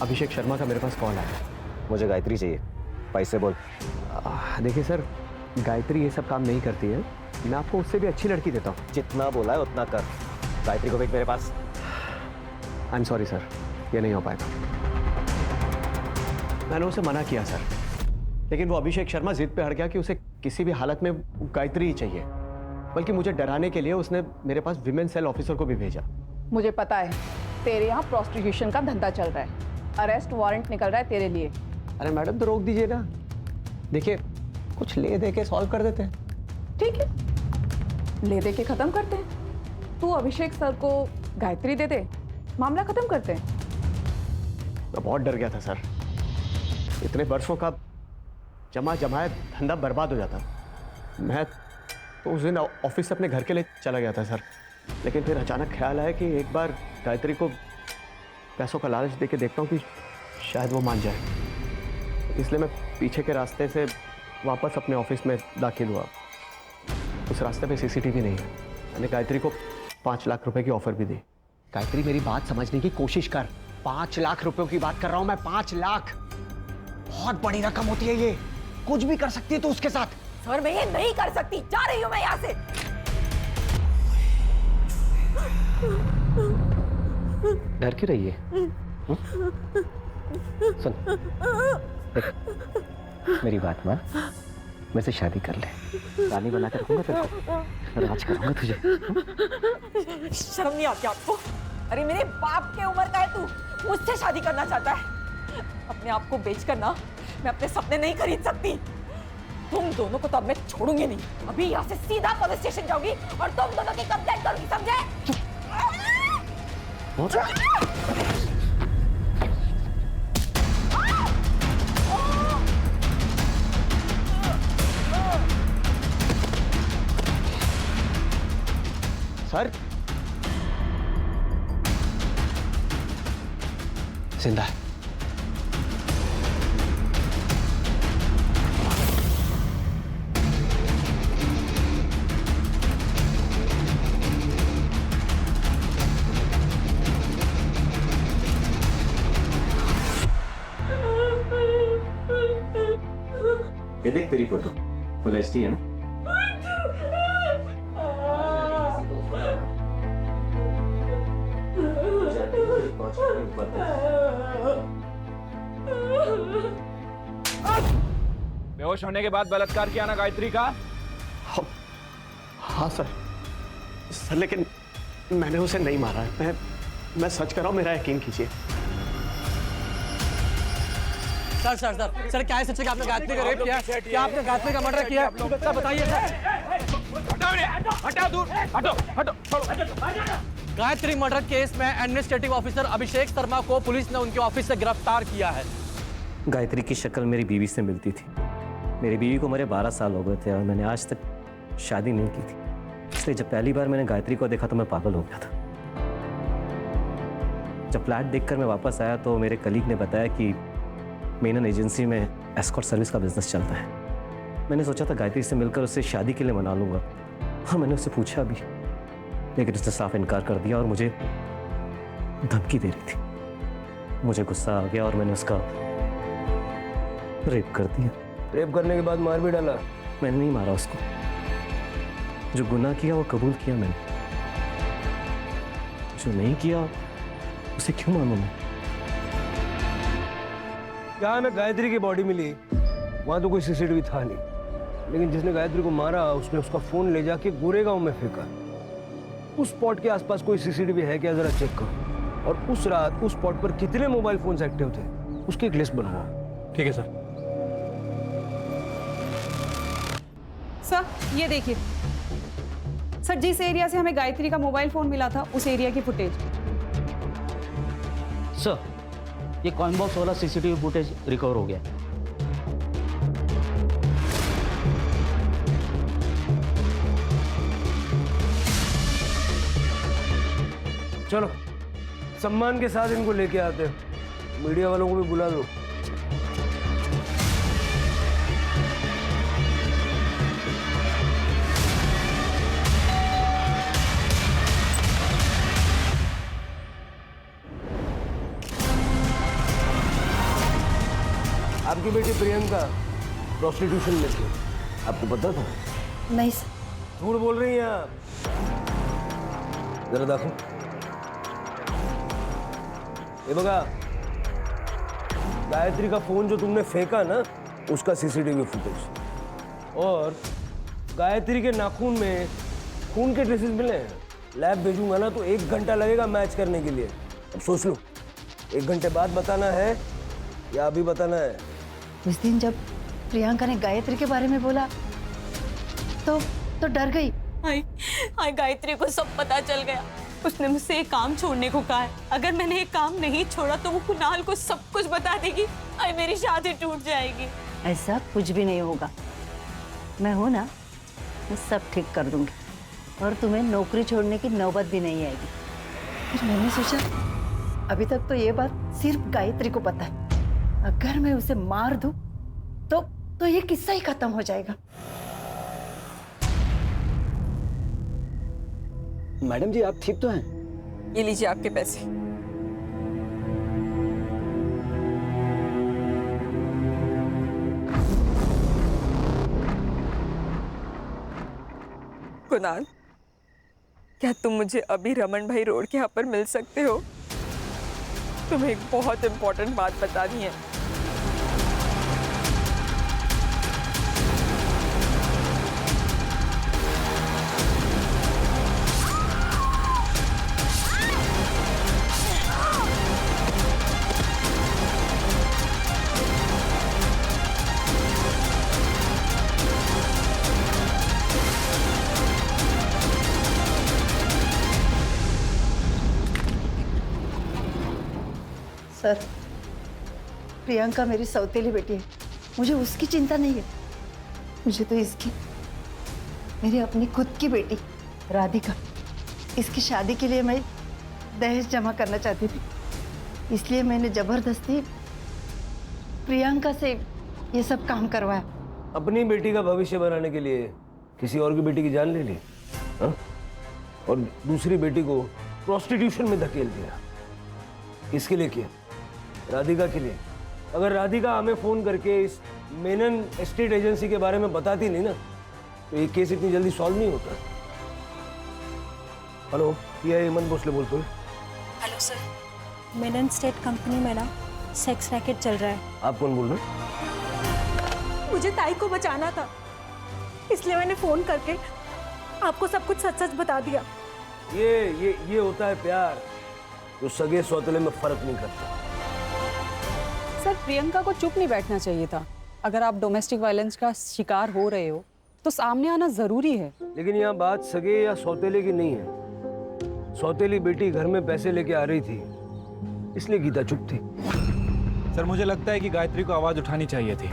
अभिषेक शर्मा का मेरे पास कॉल आया। मुझे गायत्री चाहिए, पैसे बोल। देखिए सर गायत्री ये सब काम नहीं करती है, मैं आपको उससे भी अच्छी लड़की देता हूँ। जितना बोला है उतना कर। गायत्री को भेज मेरे पास। आई एम सॉरी सर, ये नहीं हो पाएगा। मैंने उसे मना किया सर, लेकिन वो अभिषेक शर्मा जिद पे अड़ गया कि उसे किसी भी हालत में गायत्री ही चाहिए। बल्कि मुझे डराने के लिए उसने मेरे पास विमेन सेल ऑफिसर को भी भेजा। मुझे पता है तेरे यहाँ प्रोस्टिट्यूशन का धंधा चल रहा है, अरेस्ट वारंट निकल रहा है तेरे लिए। अरे मैडम तो रोक दीजिए ना। देखिए कुछ ले दे के सॉल्व कर देते हैं। ठीक है ले दे के खत्म करते हैं। तू अभिषेक सर को गायत्री दे दे, मामला खत्म करते हैं। मैं बहुत डर गया था सर, इतने वर्षों का जमा जमाया धंधा बर्बाद हो जाता। मैं तो उस दिन ऑफिस से अपने घर के लिए चला गया था सर, लेकिन फिर अचानक ख्याल आया कि एक बार गायत्री को पैसों का लालच देके देखता हूँ कि शायद वो मान जाए। इसलिए मैं पीछे के रास्ते से वापस अपने ऑफिस में दाखिल हुआ। उस रास्ते पे CCTV नहीं है। मैंने गायत्री को 5 लाख रुपए की ऑफर भी दी। गायत्री मेरी बात समझने की कोशिश कर। 5 लाख रुपयों की बात कर रहा हूं मैं। 5 लाख बहुत बड़ी रकम होती है, ये कुछ भी कर सकती है तो उसके साथ। सर मैं ये नहीं कर सकती, जा रही हूँ मैं यहाँ से। डर क्यों रही है? सुन देख, मेरी बात मान, मेरे से शादी कर ले। रानी बना कर रखूंगा तेरे को, राज करूंगा तुझे। शर्म नहीं आती आपको? अरे मेरे बाप के उम्र का है तू, मुझसे शादी करना चाहता है? अपने आप को बेचकर ना मैं अपने सपने नहीं खरीद सकती। तुम दोनों को तो अब मैं छोड़ूंगी नहीं। अभी यहाँ से सीधा पुलिस स्टेशन जाऊंगी और तुम दोनों की कंप्लेंट करूंगी, समझे? सर जिंदा है। ये देख तेरी फोटो फुल HD है ना? बेहोश होने के बाद बलात्कार किया ना गायत्री का? हाँ सर, सर लेकिन मैंने उसे नहीं मारा है। मैं सच कर रहा हूँ, मेरा यकीन कीजिए। सर सर सर सर क्या है सच? आपने गायत्री का रेप किया है? क्या आपने गायत्री का मर्डर किया है? सर बताइए सर। गायत्री मर्डर केस में एडमिनिस्ट्रेटिव ऑफिसर अभिषेक शर्मा को पुलिस ने उनके ऑफिस से गिरफ्तार किया है। गायत्री की शक्ल मेरी बीवी से मिलती थी। मेरी बीवी को मेरे 12 साल हो गए थे और मैंने आज तक शादी नहीं की थी। इसलिए जब पहली बार मैंने गायत्री को देखा तो मैं पागल हो गया था। जब फ्लैट देखकर मैं वापस आया तो मेरे कलीग ने बताया कि मेनन एजेंसी में एस्कॉर्ट सर्विस का बिजनेस चलता है। मैंने सोचा था गायत्री से मिलकर उससे शादी के लिए मना लूंगा और मैंने उससे पूछा भी, लेकिन उसने साफ इनकार कर दिया और मुझे धमकी दे रही थी। मुझे गुस्सा आ गया और मैंने उसका रेप कर दिया। रेप करने के बाद मार भी डाला? मैंने नहीं मारा उसको, जो गुनाह किया वो कबूल किया मैंने, जो नहीं किया उसे क्यों मानूं मैं? यहाँ हमें गायत्री की बॉडी मिली, वहां तो कोई सीसीटीवी था नहीं, लेकिन जिसने गायत्री को मारा उसने उसका फोन ले जाके गोरेगांव में फेंका। उस स्पॉट के आसपास कोई सीसीटीवी है क्या, जरा चेक करो। और उस रात उस स्पॉट पर कितने मोबाइल फोन्स एक्टिव थे उसकी एक लिस्ट बनवाओ। ठीक है सर। सर ये देखिए सर, जिस एरिया से हमें गायत्री का मोबाइल फोन मिला था उस एरिया की फुटेज। सर ये कॉइन बॉक्स वाला सीसीटीवी फुटेज रिकवर हो गया। चलो सम्मान के साथ इनको लेके आते हैं, मीडिया वालों को भी बुला लो। आपकी बेटी प्रियंका प्रोस्टिट्यूशन में थी, आपको पता था? नहीं सर। झूठ बोल रही हैं आप, जरा देखो। ये बगा, गायत्री का फोन जो तुमने फेंका ना उसका सीसीटीवी फुटेज, और गायत्री के नाखून में खून के ट्रेसेस मिले हैं। लैब भेजूंगा ना तो 1 घंटा लगेगा मैच करने के लिए। अब सोच लो, 1 घंटे बाद बताना है या अभी बताना है? उस दिन जब प्रियंका ने गायत्री के बारे में बोला तो डर गई। हाय गायत्री को सब पता चल गया। उसने मुझसे एक काम छोड़ने को कहा है। अगर मैंने एक काम नहीं छोड़ा तो वो कुणाल को सब कुछ बता देगी। हाय मेरी शादी टूट जाएगी। ऐसा कुछ भी नहीं होगा, मैं हूं ना, मैं सब ठीक कर दूंगी और तुम्हें नौकरी छोड़ने की नौबत भी नहीं आएगी। फिर मैंने सोचा अभी तक तो ये बात सिर्फ गायत्री को पता है, अगर मैं उसे मार दूं तो ये किस्सा ही खत्म हो जाएगा। मैडम जी आप ठीक तो हैं? ये लीजिए आपके पैसे। कुणाल, क्या तुम मुझे अभी रमन भाई रोड के यहाँ पर मिल सकते हो? तुम्हें एक बहुत इंपॉर्टेंट बात बतानी है। सर, प्रियंका मेरी सौतेली बेटी है, मुझे उसकी चिंता नहीं है, मुझे तो इसकी, मेरी अपनी खुद की बेटी राधिका, इसकी शादी के लिए मैं दहेज जमा करना चाहती थी, इसलिए मैंने जबरदस्ती प्रियंका से ये सब काम करवाया। अपनी बेटी का भविष्य बनाने के लिए किसी और की बेटी की जान ले ली, हाँ? और दूसरी बेटी को प्रोस्टिट्यूशन में धकेल दिया। किसके लिए किया? राधिका के लिए। अगर राधिका हमें फोन करके इस मेनन एस्टेट एजेंसी के बारे में बताती नहीं ना तो ये केस इतनी जल्दी सॉल्व नहीं होता। हेलो, ये हेमंत भोसले बोलते हो? Hello sir, Menon state company में ना सेक्स रैकेट चल रहा है। आप कौन बोल रहे हैं? मुझे ताई को बचाना था, इसलिए मैंने फोन करके आपको सब कुछ सच सच बता दिया। ये होता है प्यार, जो सगे सौतेले में फर्क नहीं करता। सर, प्रियंका को चुप नहीं बैठना चाहिए था। अगर आप डोमेस्टिक वायलेंस का शिकार हो रहे हो तो सामने आना जरूरी है। लेकिन यहाँ बात सगे या सौतेले की नहीं है। सौतेली बेटी घर में पैसे लेके आ रही थी, इसलिए गीता चुप थी। सर, मुझे लगता है कि गायत्री को आवाज उठानी चाहिए थी।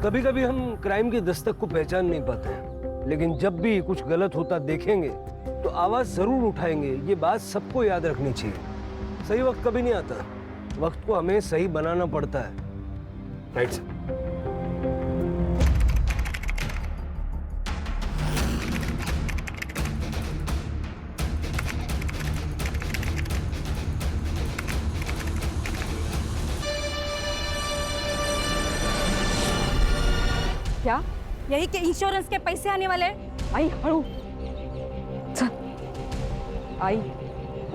कभी कभी हम क्राइम की दस्तक को पहचान नहीं पाते हैं, लेकिन जब भी कुछ गलत होता देखेंगे तो आवाज जरूर उठाएंगे। ये बात सबको याद रखनी चाहिए। सही वक्त कभी नहीं आता, वक्त को हमें सही बनाना पड़ता है। Right sir. क्या? यही के इंश्योरेंस के पैसे आने वाले हैं। आई हड़ू आई,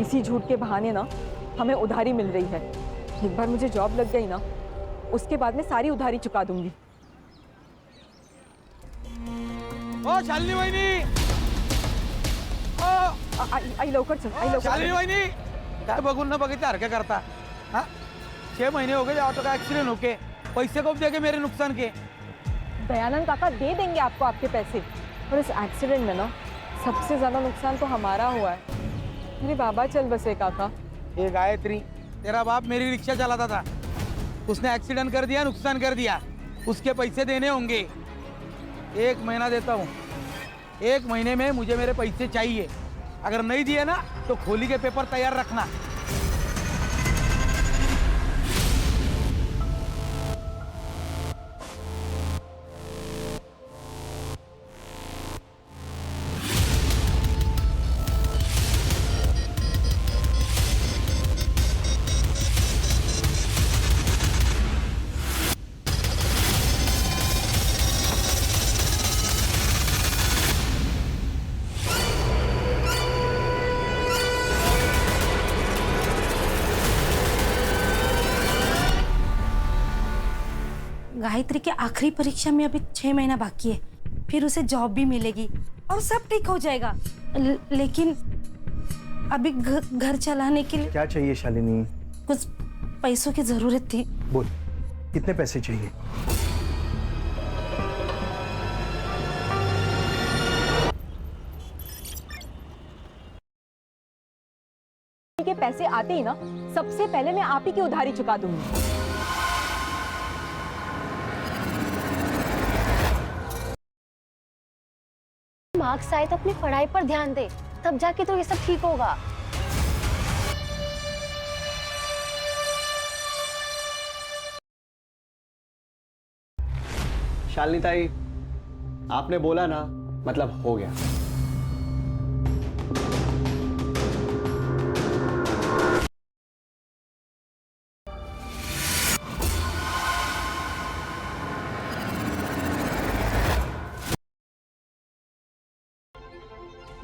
इसी झूठ के बहाने ना हमें उधारी मिल रही है। एक बार मुझे जॉब लग गई ना, उसके बाद मैं सारी उधारी चुका दूंगी। ओ शालिनी वहिनी, आई लवकर चल, आई लवकर शालिनी वहिनी, काय बघून न बघितल्यासारखं करता? हाँ 6 महीने हो गए ऑटो का एक्सीडेंट होके, पैसे कब देंगे मेरे नुकसान के? दयानंद काका दे देंगे आपको आपके पैसे। और इस एक्सीडेंट में ना सबसे ज्यादा नुकसान तो हमारा हुआ है। मेरे बाबा चल बसे काका। ये गायत्री, तेरा बाप मेरी रिक्शा चलाता था, उसने एक्सीडेंट कर दिया, नुकसान कर दिया, उसके पैसे देने होंगे। 1 महीना देता हूँ, 1 महीने में मुझे मेरे पैसे चाहिए। अगर नहीं दिए ना तो खोली के पेपर तैयार रखना। गायत्री के आखिरी परीक्षा में अभी 6 महीना बाकी है, फिर उसे जॉब भी मिलेगी और सब ठीक हो जाएगा। लेकिन अभी घर चलाने के लिए क्या चाहिए शालिनी? कुछ पैसों की जरूरत थी। बोल, कितने पैसे चाहिए? के पैसे आते ही ना सबसे पहले मैं आप ही की उधारी चुका दूंगी। मार्क्स आए तो अपनी पढ़ाई पर ध्यान दे, तब जाके तो ये सब ठीक होगा। शालिनी ताई, आपने बोला ना, मतलब हो गया।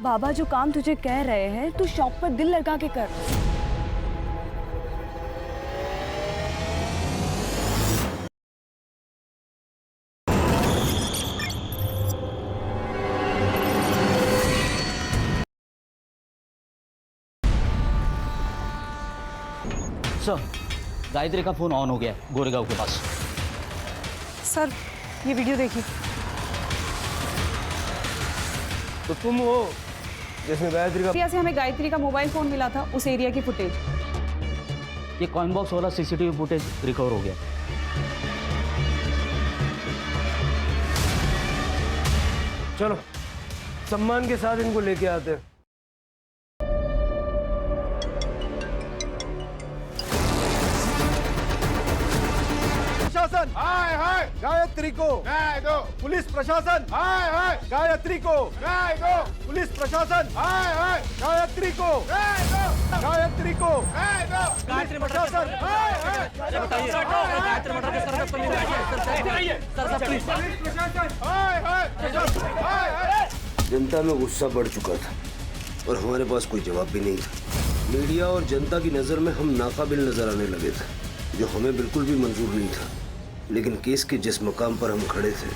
बाबा जो काम तुझे कह रहे हैं तू शॉप पर दिल लगा के कर। सर, गायत्री का फोन ऑन हो गया है गोरेगांव के पास। सर ये वीडियो देखिए। तो तुम हो जिसमें गायत्री का से हमें गायत्री का मोबाइल फोन मिला था, उस एरिया की फुटेज। ये कॉइन बॉक्स वाला सीसीटीवी फुटेज रिकवर हो गया। चलो सम्मान के साथ इनको लेके आते हैं। प्रशासन हाय हाय गायत्री को न्याय दो। पुलिस प्रशासन हाय हाय गायत्री को न्याय दो। पुलिस प्रशासन हाय हाय गायत्री को न्याय दो। गायत्री को न्याय दो। गायत्री प्रशासन हाय हाय गायत्री मर्डर के सर पे पुलिस प्रशासन हाय हाय। जनता में गुस्सा बढ़ चुका था और हमारे पास कोई जवाब भी नहीं था। मीडिया और जनता की नजर में हम नाकाबिल नजर आने लगे थे, जो हमें बिल्कुल भी मंजूर नहीं था। लेकिन केस के जिस मकाम पर हम खड़े थे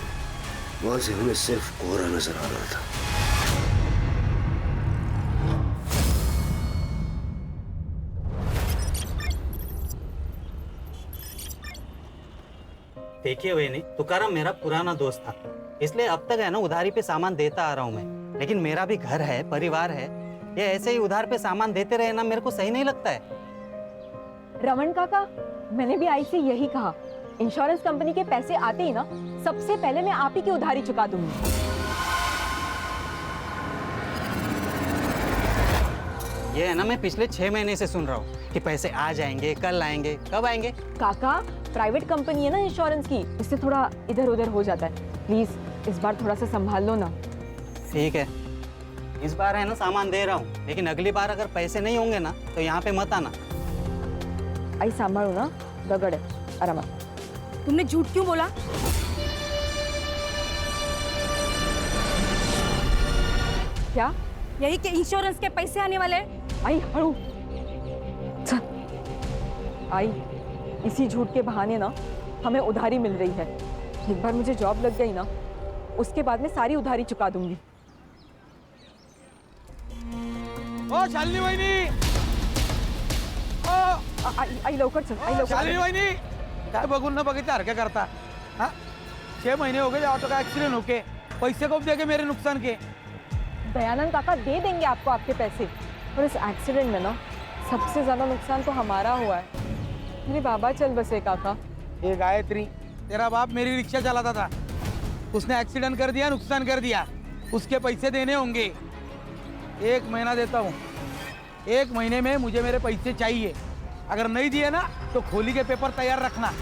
वहां से हमें सिर्फ कोहरा नजर आ रहा था। देखिए वही तुकाराम मेरा पुराना दोस्त था, इसलिए अब तक है ना उधारी पे सामान देता आ रहा हूँ मैं। लेकिन मेरा भी घर है, परिवार है, ये ऐसे ही उधार पे सामान देते रहे ना मेरे को सही नहीं लगता है। रमन काका, मैंने भी आई से यही कहा, इंश्योरेंस कंपनी के पैसे आते ही ना सबसे पहले मैं आप ही की उधारी चुका दूंगी। ये है ना मैं पिछले 6 महीने से सुन रहा हूँ कि पैसे आ जाएंगे, कल आएंगे, कब आएंगे। काका प्राइवेट कंपनी है ना इंश्योरेंस की, इससे थोड़ा इधर उधर हो जाता है। प्लीज इस बार थोड़ा सा संभाल लो ना। ठीक है, इस बार है ना सामान दे रहा हूँ, लेकिन अगली बार अगर पैसे नहीं होंगे ना तो यहाँ पे मत आना। आई संभालो ना, दगड़ है आराम। तुमने झूठ क्यों बोला? क्या? यही कि इंश्योरेंस के पैसे आने वाले हैं। आई हड़ू चल आई, इसी झूठ के बहाने ना हमें उधारी मिल रही है। एक बार मुझे जॉब लग गई ना, उसके बाद में सारी उधारी चुका दूंगी। ओ शालिनी वहिनी, आई लवकर चल, आई लवकर। शालिनी वहिनी, काय बघून न बघितल्यासारखं करता? हाँ 6 महीने हो गए ऑटो का एक्सीडेंट होके, पैसे कब देंगे मेरे नुकसान के? दयानंद काका दे देंगे आपको आपके पैसे, और इस एक्सीडेंट में ना सबसे ज्यादा नुकसान तो हमारा हुआ है। मेरे बाबा चल बसे काका। ये गायत्री, तेरा बाप मेरी रिक्शा चलाता था, उसने एक्सीडेंट कर दिया, नुकसान कर दिया, उसके पैसे देने होंगे। 1 महीना देता हूँ, 1 महीने में मुझे मेरे पैसे चाहिए। अगर नहीं दिए ना तो खोली के पेपर तैयार रखना।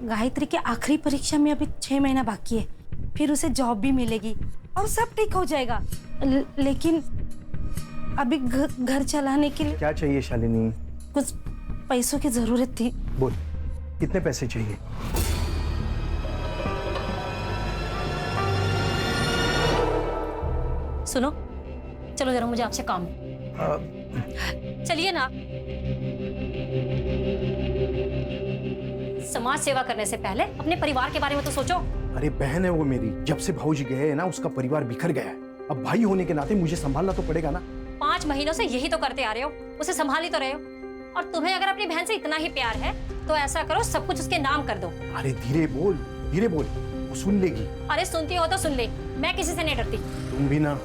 गायत्री की आखिरी परीक्षा में अभी 6 महीना बाकी है, फिर उसे जॉब भी मिलेगी और सब ठीक हो जाएगा। लेकिन अभी घर चलाने के लिए क्या चाहिए शालिनी? कुछ पैसों की जरूरत थी। बोल, कितने पैसे चाहिए? सुनो, चलो जरा मुझे आपसे काम। चलिए ना। समाज सेवा करने से पहले अपने परिवार के बारे में तो सोचो। अरे बहन है वो मेरी, जब से भाऊजी गए हैं ना उसका परिवार बिखर गया है। अब भाई होने के नाते मुझे संभालना तो पड़ेगा ना। 5 महीनों से यही तो करते आ रहे हो, उसे संभाल ही तो रहे हो। और तुम्हें अगर अपनी बहन से इतना ही प्यार है तो ऐसा करो, सब कुछ उसके नाम कर दो। अरे धीरे बोल, वो सुन लेगी। अरे सुनती हो तो सुन ले, मैं किसी से नहीं डरती। तुम भी ना।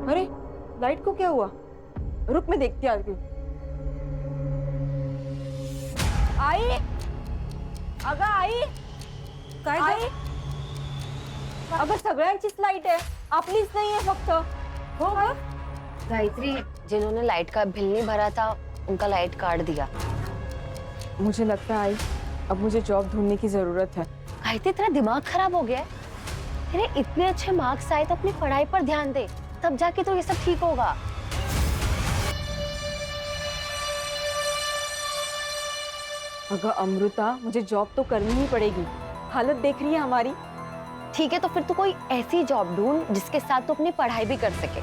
अरे लाइट को क्या हुआ? रुक, मैं देखती आ रही हूँ। आई, अगं आई, काय आई, अगं सगळ्यांचीच लाईट आहे, आपलीच नाही आहे फक्त। हो का? गायत्री, जिन्होंने लाइट का बिल नहीं भरा था उनका लाइट काट दिया। मुझे लगता है आई, अब मुझे जॉब ढूंढने की जरूरत है। गायत्री, तेरा दिमाग खराब हो गया है? तेरे इतने अच्छे मार्क्स आए तो अपनी पढ़ाई पर ध्यान दे, तब जाके तो ये सब ठीक होगा। अगर अमृता, मुझे जॉब तो करनी ही पड़ेगी, हालत देख रही है हमारी। ठीक है, तो फिर तू कोई ऐसी जॉब ढूंढ जिसके साथ तू अपनी पढ़ाई भी कर सके।